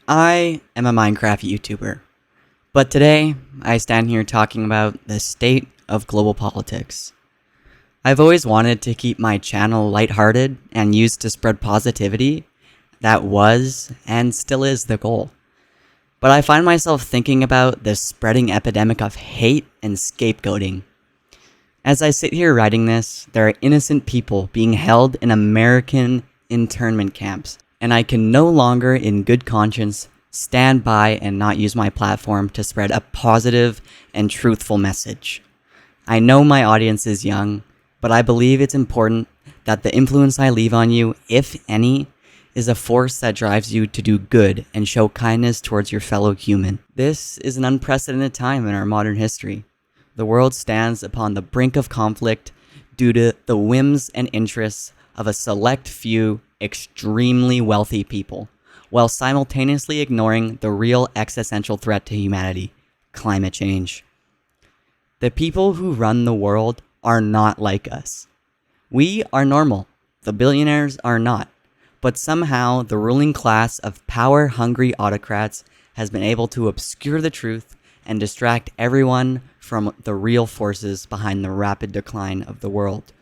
I am a Minecraft YouTuber, but today I stand here talking about the state of global politics. I've always wanted to keep my channel lighthearted and used to spread positivity. That was and still is the goal. But I find myself thinking about the spreading epidemic of hate and scapegoating. As I sit here writing this, there are innocent people being held in American internment camps, and I can no longer, in good conscience, stand by and not use my platform to spread a positive and truthful message. I know my audience is young, but I believe it's important that the influence I leave on you, if any, is a force that drives you to do good and show kindness towards your fellow human. This is an unprecedented time in our modern history. The world stands upon the brink of conflict due to the whims and interests of a select few extremely wealthy people, while simultaneously ignoring the real existential threat to humanity: climate change. The people who run the world are not like us. We are normal. The billionaires are not. But somehow the ruling class of power-hungry autocrats has been able to obscure the truth and distract everyone from the real forces behind the rapid decline of the world.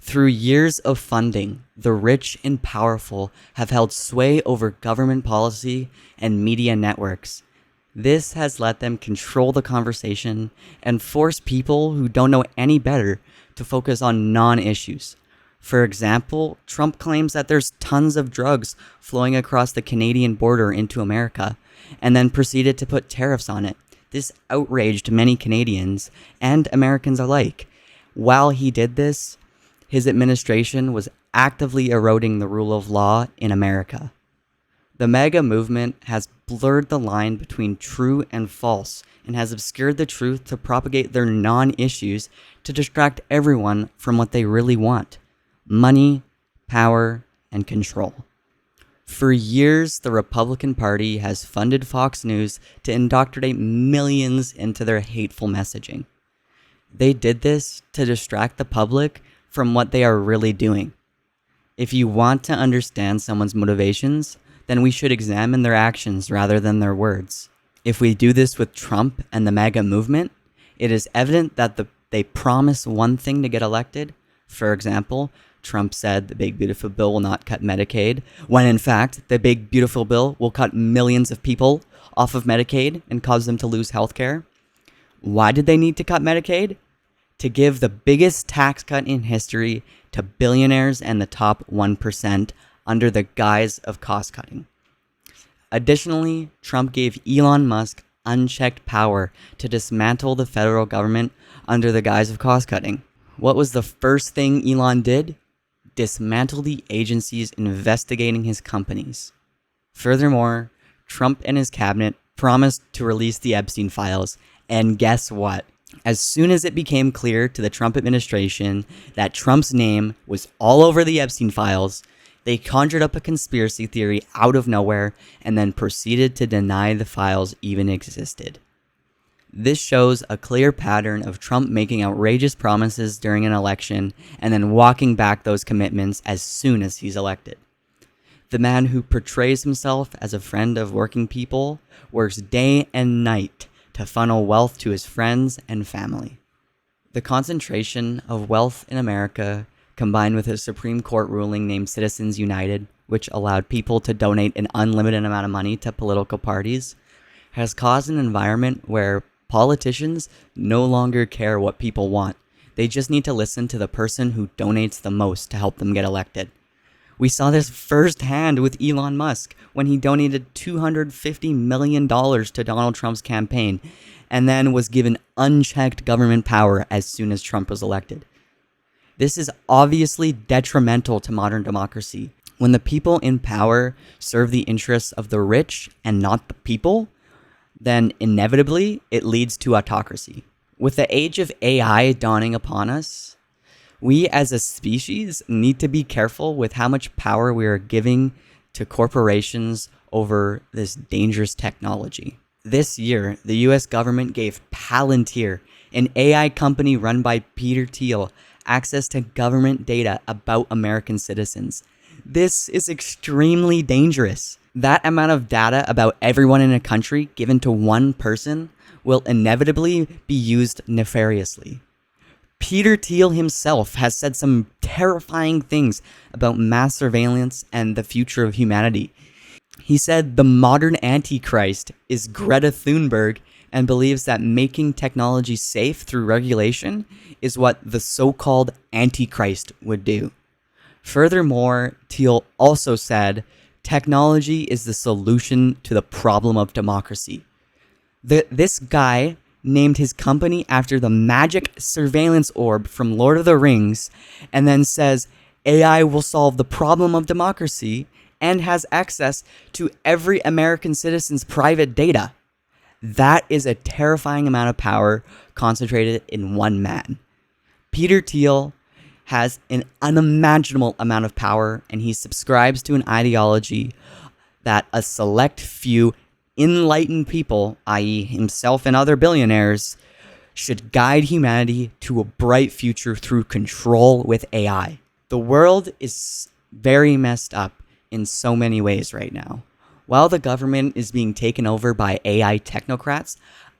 Through years of funding, the rich and powerful have held sway over government policy and media networks. This has let them control the conversation and force people who don't know any better to focus on non-issues. For example, Trump claims that there's tons of drugs flowing across the Canadian border into America, and then proceeded to put tariffs on it. This outraged many Canadians and Americans alike. While he did this, his administration was actively eroding the rule of law in America. The MAGA movement has blurred the line between true and false and has obscured the truth to propagate their non-issues to distract everyone from what they really want: money, power, and control. For years, the Republican Party has funded Fox News to indoctrinate millions into their hateful messaging. They did this to distract the public from what they are really doing. If you want to understand someone's motivations, then we should examine their actions rather than their words. If we do this with Trump and the MAGA movement, it is evident that they promise one thing to get elected. For example, Trump said the big beautiful bill will not cut Medicaid, when in fact, the big beautiful bill will cut millions of people off of Medicaid and cause them to lose health care. Why did they need to cut Medicaid? To give the biggest tax cut in history to billionaires and the top 1% under the guise of cost cutting. Additionally, Trump gave Elon Musk unchecked power to dismantle the federal government under the guise of cost cutting. What was the first thing Elon did? Dismantle the agencies investigating his companies. Furthermore, Trump and his cabinet promised to release the Epstein files, and guess what? As soon as it became clear to the Trump administration that Trump's name was all over the Epstein files, they conjured up a conspiracy theory out of nowhere and then proceeded to deny the files even existed. This shows a clear pattern of Trump making outrageous promises during an election and then walking back those commitments as soon as he's elected. The man who portrays himself as a friend of working people works day and night to funnel wealth to his friends and family. The concentration of wealth in America, combined with a Supreme Court ruling named Citizens United, which allowed people to donate an unlimited amount of money to political parties, has caused an environment where politicians no longer care what people want. They just need to listen to the person who donates the most to help them get elected. We saw this firsthand with Elon Musk when he donated $250 million to Donald Trump's campaign and then was given unchecked government power as soon as Trump was elected. This is obviously detrimental to modern democracy. When the people in power serve the interests of the rich and not the people, then inevitably it leads to autocracy. With the age of AI dawning upon us, we as a species need to be careful with how much power we are giving to corporations over this dangerous technology. This year, the US government gave Palantir, an AI company run by Peter Thiel, access to government data about American citizens. This is extremely dangerous. That amount of data about everyone in a country given to one person will inevitably be used nefariously. Peter Thiel himself has said some terrifying things about mass surveillance and the future of humanity. He said the modern Antichrist is Greta Thunberg and believes that making technology safe through regulation is what the so-called Antichrist would do. Furthermore, Thiel also said technology is the solution to the problem of democracy. This guy named his company after the magic surveillance orb from Lord of the Rings, and then says AI will solve the problem of democracy and has access to every American citizen's private data. That is a terrifying amount of power concentrated in one man. Peter Thiel has an unimaginable amount of power, and he subscribes to an ideology that a select few enlightened people, i.e. himself and other billionaires, should guide humanity to a bright future through control with AI. The world is very messed up in so many ways right now. While the government is being taken over by AI technocrats,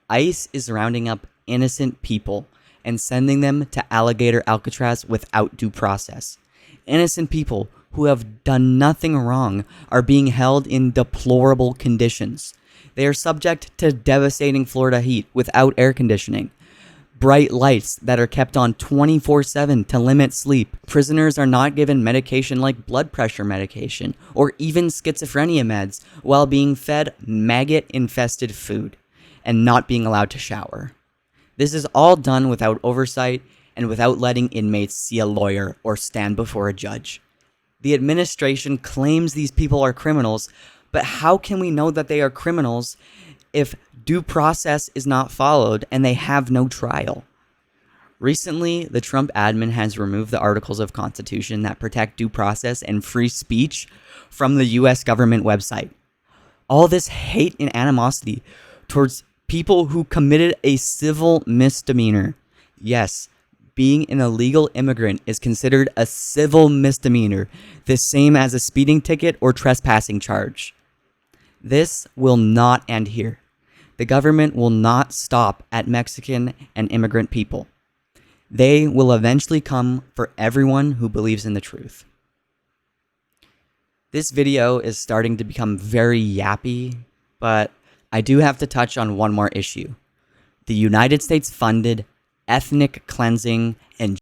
ICE is rounding up innocent people and sending them to Alligator Alcatraz without due process. Innocent people who have done nothing wrong are being held in deplorable conditions. They are subject to devastating Florida heat without air conditioning, bright lights that are kept on 24/7 to limit sleep. Prisoners are not given medication like blood pressure medication or even schizophrenia meds while being fed maggot-infested food and not being allowed to shower. This is all done without oversight and without letting inmates see a lawyer or stand before a judge. The administration claims these people are criminals, but how can we know that they are criminals if due process is not followed and they have no trial? Recently, the Trump admin has removed the articles of Constitution that protect due process and free speech from the US government website. All this hate and animosity towards people who committed a civil misdemeanor. Yes, being an illegal immigrant is considered a civil misdemeanor, the same as a speeding ticket or trespassing charge. This will not end here. The government will not stop at Mexican and immigrant people. They will eventually come for everyone who believes in the truth. This video is starting to become very yappy, but I do have to touch on one more issue. The United States funded ethnic cleansing and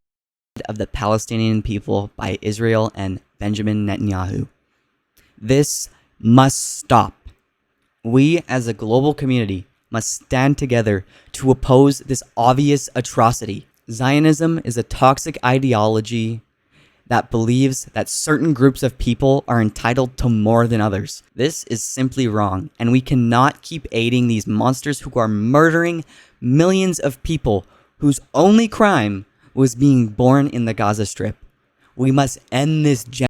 of the Palestinian people by Israel and Benjamin Netanyahu. This must stop. We as a global community must stand together to oppose this obvious atrocity. Zionism is a toxic ideology that believes that certain groups of people are entitled to more than others. This is simply wrong, and we cannot keep aiding these monsters who are murdering millions of people whose only crime was being born in the Gaza Strip. We must end this genocide.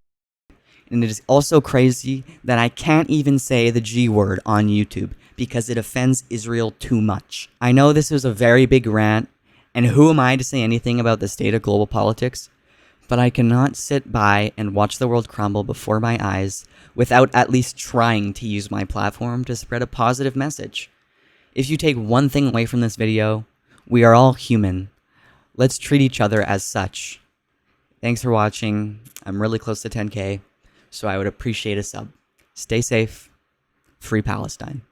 And it is also crazy that I can't even say the G word on YouTube because it offends Israel too much. I know this was a very big rant, and who am I to say anything about the state of global politics? But I cannot sit by and watch the world crumble before my eyes without at least trying to use my platform to spread a positive message. If you take one thing away from this video, we are all human. Let's treat each other as such. Thanks for watching. I'm really close to 10K. So I would appreciate a sub. Stay safe. Free Palestine.